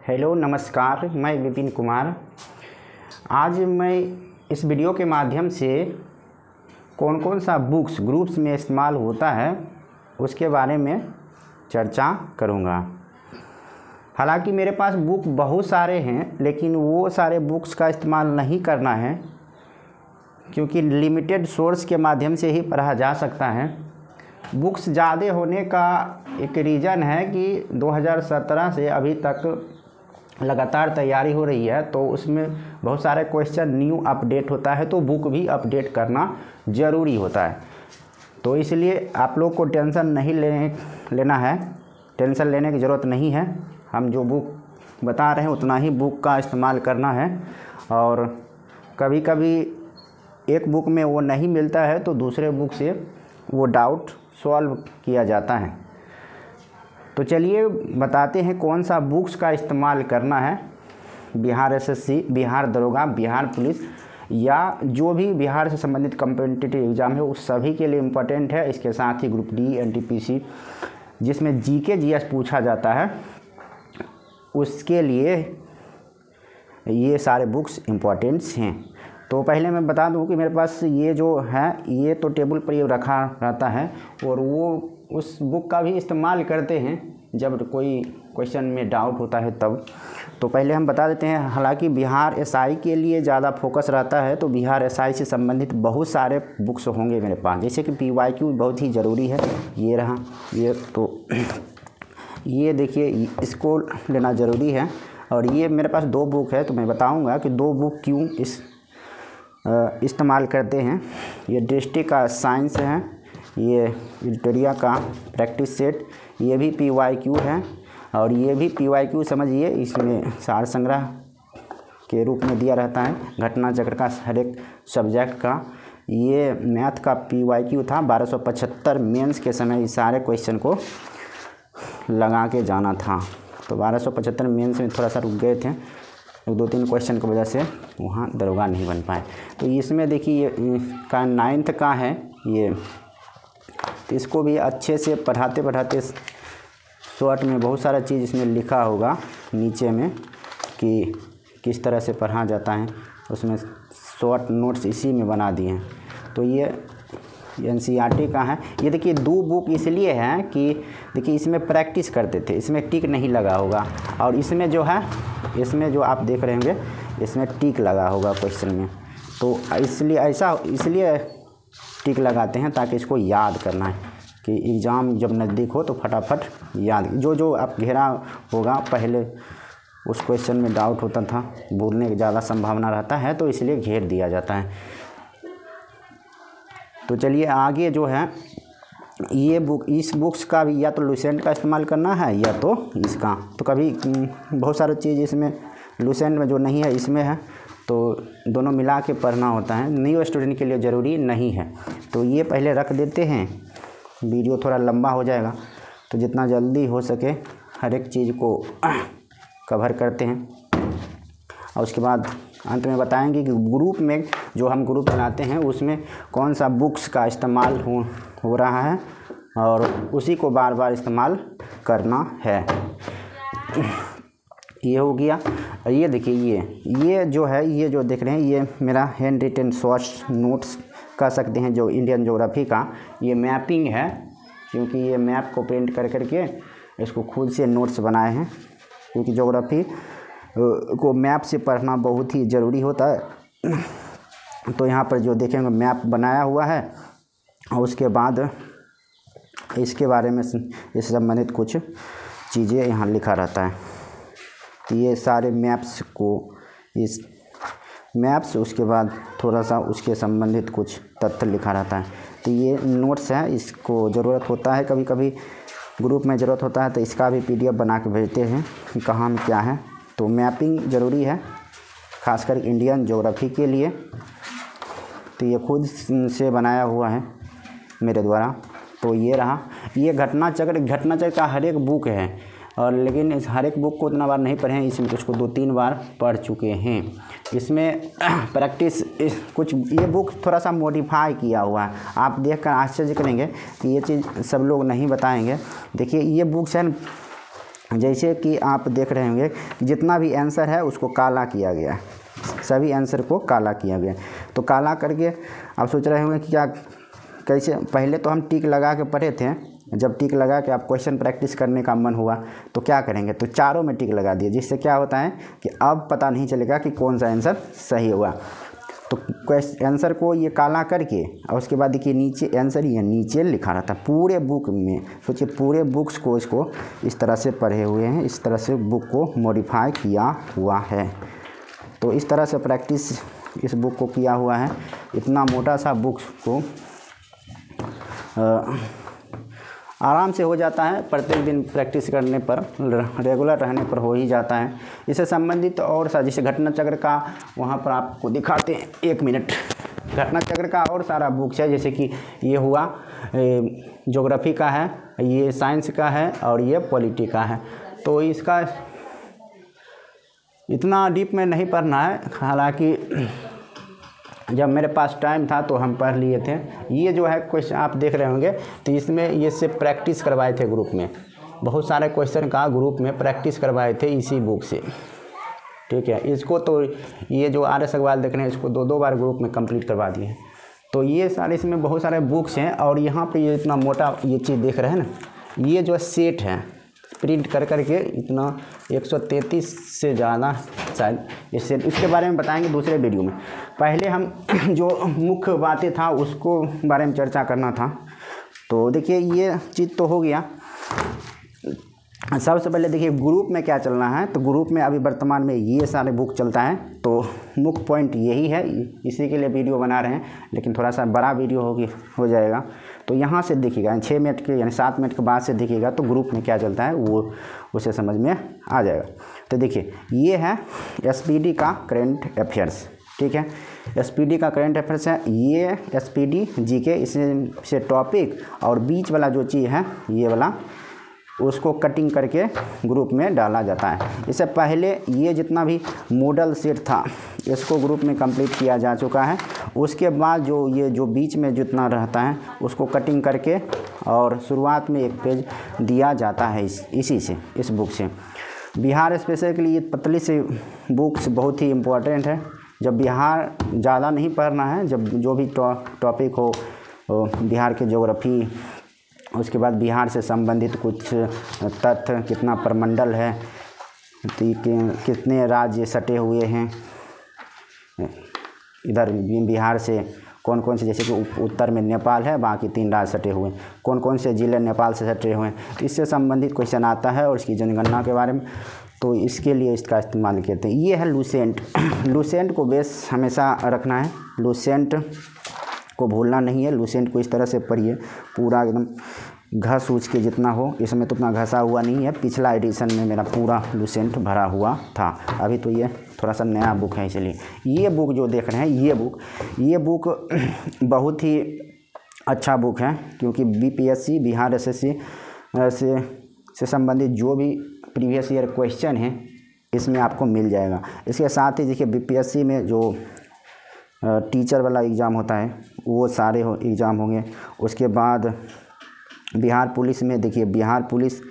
Hello नमस्कार, मैं विपिन कुमार। आज मैं इस वीडियो के माध्यम से कौन कौन सा बुक्स ग्रुप्स में इस्तेमाल होता है उसके बारे में चर्चा करूँगा। हालांकि मेरे पास बुक बहुत सारे हैं, लेकिन वो सारे बुक्स का इस्तेमाल नहीं करना है क्योंकि लिमिटेड सोर्स के माध्यम से ही पढ़ा जा सकता है। बुक्स ज़्यादा होने का एक रीज़न है कि 2017 से अभी तक लगातार तैयारी हो रही है, तो उसमें बहुत सारे क्वेश्चन न्यू अपडेट होता है, तो बुक भी अपडेट करना ज़रूरी होता है। तो इसलिए आप लोग को टेंशन नहीं लेना है, टेंशन लेने की ज़रूरत नहीं है। हम जो बुक बता रहे हैं उतना ही बुक का इस्तेमाल करना है, और कभी कभी एक बुक में वो नहीं मिलता है तो दूसरे बुक से वो डाउट सॉल्व किया जाता है। तो चलिए बताते हैं कौन सा बुक्स का इस्तेमाल करना है। बिहार एसएससी, बिहार दरोगा, बिहार पुलिस या जो भी बिहार से संबंधित कॉम्पिटिटिव एग्ज़ाम है उस सभी के लिए इम्पोर्टेंट है। इसके साथ ही ग्रुप डी, एनटीपीसी जिसमें जीके जीएस पूछा जाता है, उसके लिए ये सारे बुक्स इम्पोर्टेंट्स हैं। तो पहले मैं बता दूं कि मेरे पास ये जो है ये तो टेबल पर ये रखा रहता है, और वो उस बुक का भी इस्तेमाल करते हैं जब कोई क्वेश्चन में डाउट होता है तब। तो पहले हम बता देते हैं, हालांकि बिहार एसआई के लिए ज़्यादा फोकस रहता है, तो बिहार एसआई से संबंधित बहुत सारे बुक्स होंगे मेरे पास, जैसे कि पीवाईक्यू बहुत ही ज़रूरी है। ये रहा, ये तो ये देखिए, इसको लेना ज़रूरी है। और ये मेरे पास दो बुक है, तो मैं बताऊँगा कि दो बुक क्यों इस्तेमाल करते हैं। ये डिस्ट्रिक्ट का साइंस है, ये विक्टोरिया का प्रैक्टिस सेट, ये भी पीवाईक्यू है, और ये भी पीवाईक्यू समझिए, इसमें सार संग्रह के रूप में दिया रहता है घटना चक्र का हर एक सब्जेक्ट का। ये मैथ का पीवाईक्यू था 1275, मेंस के समय इस सारे क्वेश्चन को लगा के जाना था। तो 1275 मेंस में थोड़ा सा रुक गए थे, एक दो तीन क्वेश्चन की वजह से वहाँ दरोगा नहीं बन पाए। तो इसमें देखिए ये का 9th का है ये, तो इसको भी अच्छे से पढ़ाते पढ़ाते शॉर्ट में बहुत सारा चीज़ इसमें लिखा होगा नीचे में कि किस तरह से पढ़ा जाता है, उसमें शॉर्ट नोट्स इसी में बना दिए हैं। तो ये एनसीईआरटी का है। ये देखिए दो बुक इसलिए है कि देखिए इसमें प्रैक्टिस करते थे, इसमें टिक नहीं लगा होगा, और इसमें जो है, इसमें जो आप देख रहे होंगे इसमें टिक लगा होगा क्वेश्चन में। तो इसलिए टिक लगाते हैं ताकि इसको याद करना है कि एग्ज़ाम जब नज़दीक हो तो फटाफट याद, जो आप घेरा होगा पहले उस क्वेश्चन में डाउट होता था, भूलने की ज़्यादा संभावना रहता है, तो इसलिए घेर दिया जाता है। तो चलिए आगे जो है ये बुक, इस बुक्स का भी या तो लुसेंट का इस्तेमाल करना है या तो इसका। तो कभी बहुत सारी चीज़ इसमें लुसेंट में जो नहीं है इसमें है, तो दोनों मिला के पढ़ना होता है, न्यू स्टूडेंट के लिए ज़रूरी नहीं है। तो ये पहले रख देते हैं, वीडियो थोड़ा लंबा हो जाएगा, तो जितना जल्दी हो सके हर एक चीज़ को कवर करते हैं, और उसके बाद अंत में बताएंगे कि ग्रुप में जो हम ग्रुप बनाते हैं उसमें कौन सा बुक्स का इस्तेमाल हो रहा है, और उसी को बार बार इस्तेमाल करना है। ये हो गया। ये देखिए ये जो है, ये जो देख रहे हैं ये मेरा हैंड रिटन शॉर्ट नोट्स कह सकते हैं, जो इंडियन ज्योग्राफी का ये मैपिंग है, क्योंकि ये मैप को प्रिंट कर करके इसको खुद से नोट्स बनाए हैं, क्योंकि ज्योग्राफी को मैप से पढ़ना बहुत ही ज़रूरी होता है। तो यहाँ पर जो देखेंगे मैप बनाया हुआ है, और उसके बाद इसके बारे में इससे संबंधित कुछ चीज़ें यहाँ लिखा रहता है। तो ये सारे मैप्स को, इस मैप्स, उसके बाद थोड़ा सा उसके संबंधित कुछ तथ्य लिखा रहता है। तो ये नोट्स है, इसको ज़रूरत होता है, कभी कभी ग्रुप में ज़रूरत होता है तो इसका भी PDF बना के भेजते हैं कि कहाँ में क्या है। तो मैपिंग ज़रूरी है, खासकर इंडियन ज्योग्राफी के लिए। तो ये खुद से बनाया हुआ है मेरे द्वारा। तो ये रहा, ये घटना चक्र का हर एक बुक है, और लेकिन इस हर एक बुक को उतना बार नहीं पढ़े हैं, इसमें उसको 2-3 बार पढ़ चुके हैं। इसमें प्रैक्टिस कुछ, ये बुक थोड़ा सा मॉडिफाई किया हुआ है, आप देखकर आश्चर्य करेंगे कि ये चीज़ सब लोग नहीं बताएंगे। देखिए ये बुक्स है जैसे कि आप देख रहे होंगे कि जितना भी आंसर है उसको काला किया गया, सभी आंसर को काला किया गया। तो काला करके आप सोच रहे होंगे कि क्या कैसे, पहले तो हम टिक लगा के पढ़े थे, जब टिक लगा के आप क्वेश्चन प्रैक्टिस करने का मन हुआ तो क्या करेंगे, तो चारों में टिक लगा दिए, जिससे क्या होता है कि अब पता नहीं चलेगा कि कौन सा आंसर सही हुआ। तो आंसर को ये काला करके और उसके बाद देखिए नीचे आंसर ये नीचे लिखा रहता है पूरे बुक में। सोचिए पूरे बुक्स को इसको इस तरह से पढ़े हुए हैं, इस तरह से बुक को मॉडिफाई किया हुआ है। तो इस तरह से प्रैक्टिस इस बुक को किया हुआ है। इतना मोटा सा बुक्स को आराम से हो जाता है, प्रत्येक दिन प्रैक्टिस करने पर, रेगुलर रहने पर हो ही जाता है। इससे संबंधित और सा जैसे घटना चक्र का वहाँ पर आपको दिखाते हैं, 1 मिनट। घटना चक्र का और सारा बुक्स है, जैसे कि ये हुआ ज्योग्राफी का है, ये साइंस का है और ये पॉलिटी का है। तो इसका इतना डीप में नहीं पढ़ना है, हालांकि जब मेरे पास टाइम था तो हम पढ़ लिए थे। ये जो है क्वेश्चन आप देख रहे होंगे, तो इसमें ये से प्रैक्टिस करवाए थे ग्रुप में, बहुत सारे क्वेश्चन का ग्रुप में प्रैक्टिस करवाए थे इसी बुक से, ठीक है। इसको तो ये जो RS अग्रवाल देख रहे हैं, इसको 2 बार ग्रुप में कंप्लीट करवा दिए हैं। तो ये सारे इसमें बहुत सारे बुक्स हैं। और यहाँ पे ये इतना मोटा ये चीज़ देख रहे हैं ना, ये जो सेट है प्रिंट कर करके इतना 133 से ज़्यादा शायद ये सेट, इसके बारे में बताएंगे दूसरे वीडियो में। पहले हम जो मुख्य बातें था उसको बारे में चर्चा करना था। तो देखिए ये चीज़ तो हो गया। सबसे पहले देखिए ग्रुप में क्या चलना है। तो ग्रुप में अभी वर्तमान में ये सारे बुक चलता है, तो मुख्य पॉइंट यही है, इसी के लिए वीडियो बना रहे हैं, लेकिन थोड़ा सा बड़ा वीडियो हो जाएगा। तो यहाँ से देखिएगा 6 मिनट के यानी 7 मिनट के बाद से देखिएगा तो ग्रुप में क्या चलता है वो उसे समझ में आ जाएगा। तो देखिए ये है SPD का करंट अफेयर्स, ठीक है। SPD का करंट अफेयर्स है, ये SPD GK, इससे टॉपिक और बीच वाला जो चीज़ है ये वाला उसको कटिंग करके ग्रुप में डाला जाता है। इससे पहले ये जितना भी मॉडल सेट था इसको ग्रुप में कंप्लीट किया जा चुका है। उसके बाद जो बीच में जितना रहता है उसको कटिंग करके और शुरुआत में एक पेज दिया जाता है इसी से, इस बुक से। बिहार स्पेशल के लिए पतली से बुक्स बहुत ही इम्पोर्टेंट है। जब बिहार ज़्यादा नहीं पढ़ना है, जब जो भी टॉपिक हो बिहार के ज्योग्राफी, उसके बाद बिहार से संबंधित कुछ तथ्य, कितना प्रमंडल है, कितने राज्य सटे हुए हैं इधर बिहार से, कौन कौन से, जैसे कि उत्तर में नेपाल है, बाकी 3 राज्य सटे हुए हैं, कौन कौन से जिले नेपाल से सटे हुए हैं, तो इससे संबंधित क्वेश्चन आता है और इसकी जनगणना के बारे में। तो इसके लिए इसका इस्तेमाल करते हैं। ये है लूसेंट। लूसेंट को बेस हमेशा रखना है, लूसेंट को भूलना नहीं है। लूसेंट को इस तरह से पढ़िए, पूरा एकदम घस उच के जितना हो, इसमें तो उतना घसा हुआ नहीं है। पिछला एडिशन में मेरा पूरा लूसेंट भरा हुआ था, अभी तो ये थोड़ा सा नया बुक है। इसलिए ये बुक जो देख रहे हैं, ये बुक बहुत ही अच्छा बुक है, क्योंकि BPSC बिहार SSC से संबंधित जो भी प्रीवियस ईयर क्वेश्चन है इसमें आपको मिल जाएगा। इसके साथ ही देखिए BPSC में जो टीचर वाला एग्ज़ाम होता है वो सारे एग्ज़ाम होंगे। उसके बाद बिहार पुलिस में देखिए, बिहार पुलिस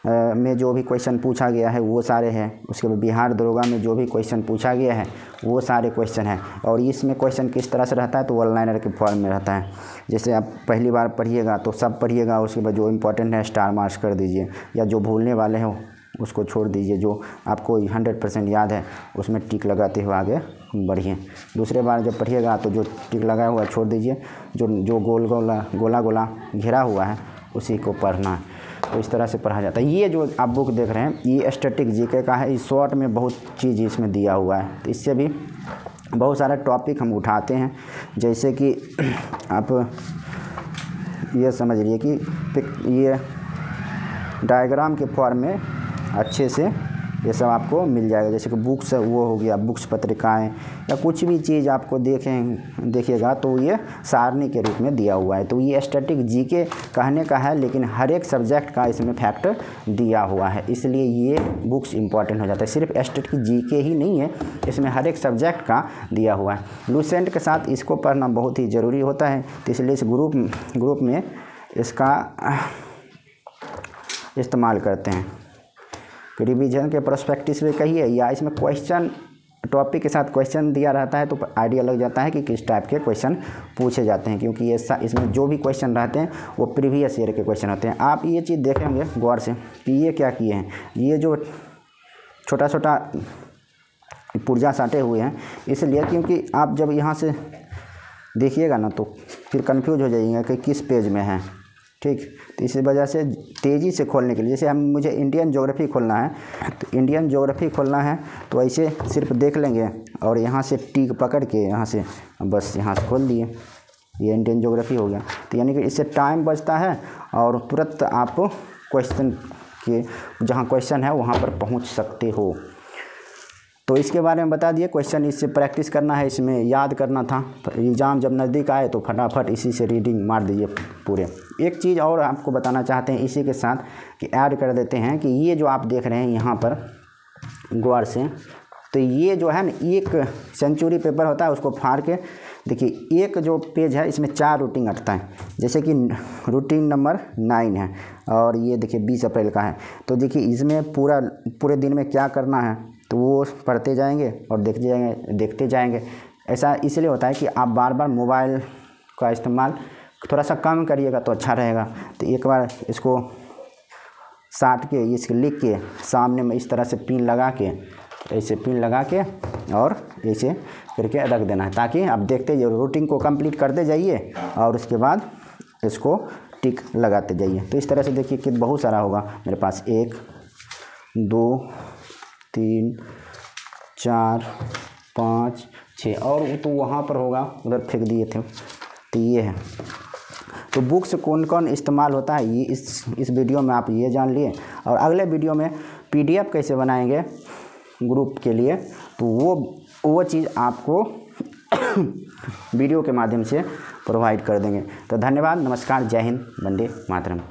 में जो भी क्वेश्चन पूछा गया है वो सारे हैं। उसके बाद बिहार दरोगा में जो भी क्वेश्चन पूछा गया है वो सारे क्वेश्चन हैं। और इसमें क्वेश्चन किस तरह से रहता है, तो वन लाइनर के फॉर्म में रहता है। जैसे आप पहली बार पढ़िएगा तो सब पढ़िएगा, उसके बाद जो इम्पोर्टेंट है स्टार मार्क्स कर दीजिए, या जो भूलने वाले हो उसको छोड़ दीजिए। जो आपको 100% याद है उसमें टिक लगाते हुए आगे बढ़िए। दूसरे बार जब पढ़िएगा तो जो टिक लगाया हुआ छोड़ दीजिए, जो गोला गोला घेरा हुआ है उसी को पढ़ना है। तो इस तरह से पढ़ा जाता है। ये जो आप बुक देख रहे हैं ये स्टैटिक जीके का है। इस शॉर्ट में बहुत चीज़ इसमें दिया हुआ है, तो इससे भी बहुत सारे टॉपिक हम उठाते हैं। जैसे कि आप ये समझ लीजिए कि ये डायग्राम के फॉर्म में अच्छे से ये सब आपको मिल जाएगा। जैसे कि बुक्स वो हो गया, बुक्स पत्रिकाएं या कुछ भी चीज़ आपको देखिएगा तो ये सारणी के रूप में दिया हुआ है। तो ये स्टैटिक जीके कहने का है, लेकिन हर एक सब्जेक्ट का इसमें फैक्टर दिया हुआ है, इसलिए ये बुक्स इंपॉर्टेंट हो जाता है। सिर्फ स्टैटिक जीके ही नहीं है, इसमें हर एक सब्जेक्ट का दिया हुआ है। लूसेंट के साथ इसको पढ़ना बहुत ही ज़रूरी होता है, तो इसलिए इस ग्रुप में इसका इस्तेमाल करते हैं। रिवीजन के प्रोस्पेक्टिस में कहिए या इसमें क्वेश्चन टॉपिक के साथ क्वेश्चन दिया रहता है तो आइडिया लग जाता है कि किस टाइप के क्वेश्चन पूछे जाते हैं, क्योंकि ये इसमें जो भी क्वेश्चन रहते हैं वो प्रीवियस ईयर के क्वेश्चन होते हैं। आप ये चीज़ देखेंगे गौर से कि ये क्या किए हैं, ये जो छोटा छोटा पुर्जा साटे हुए हैं इसलिए क्योंकि आप जब यहाँ से देखिएगा ना तो फिर कंफ्यूज हो जाइएगा कि किस पेज में है, ठीक। तो इस वजह से तेज़ी से खोलने के लिए, जैसे मुझे इंडियन ज्योग्राफी खोलना है तो इंडियन ज्योग्राफी खोलना है तो ऐसे सिर्फ देख लेंगे और यहाँ से टिक पकड़ के यहाँ से बस यहाँ से खोल दिए, ये इंडियन ज्योग्राफी हो गया। तो यानी कि इससे टाइम बचता है और तुरंत आप क्वेश्चन के जहाँ क्वेश्चन है वहाँ पर पहुँच सकते हो। तो इसके बारे में बता दिए, क्वेश्चन इससे प्रैक्टिस करना है, इसमें याद करना था। एग्ज़ाम जब नज़दीक आए तो फटाफट इसी से रीडिंग मार दीजिए पूरे। एक चीज़ और आपको बताना चाहते हैं इसी के साथ कि ऐड कर देते हैं कि ये जो आप देख रहे हैं यहाँ पर गौर से, तो ये जो है ना एक सेंचुरी पेपर होता है, उसको फाड़ के देखिए एक जो पेज है इसमें 4 रूटीन अटता है। जैसे कि रूटीन नंबर 9 है और ये देखिए 20 अप्रैल का है। तो देखिए इसमें पूरे दिन में क्या करना है तो वो पढ़ते जाएंगे और देखते जाएंगे। ऐसा इसलिए होता है कि आप बार बार मोबाइल का इस्तेमाल थोड़ा सा कम करिएगा तो अच्छा रहेगा। तो एक बार इसको साट के इसके लिख के सामने में इस तरह से पिन लगा के, ऐसे पिन लगा के और ऐसे करके रख देना है, ताकि आप देखते जाइए, रूटीन को कंप्लीट करते जाइए और उसके बाद इसको टिक लगाते जाइए। तो इस तरह से देखिए कि बहुत सारा होगा मेरे पास, 1 2 3 4 5 6 और तो वहाँ पर होगा, उधर फेंक दिए थे। तो ये है, तो बुक से कौन कौन इस्तेमाल होता है ये इस वीडियो में आप ये जान लिए। और अगले वीडियो में PDF कैसे बनाएंगे ग्रुप के लिए, तो वो चीज़ आपको वीडियो के माध्यम से प्रोवाइड कर देंगे। तो धन्यवाद, नमस्कार, जय हिंद, वंदे मातरम।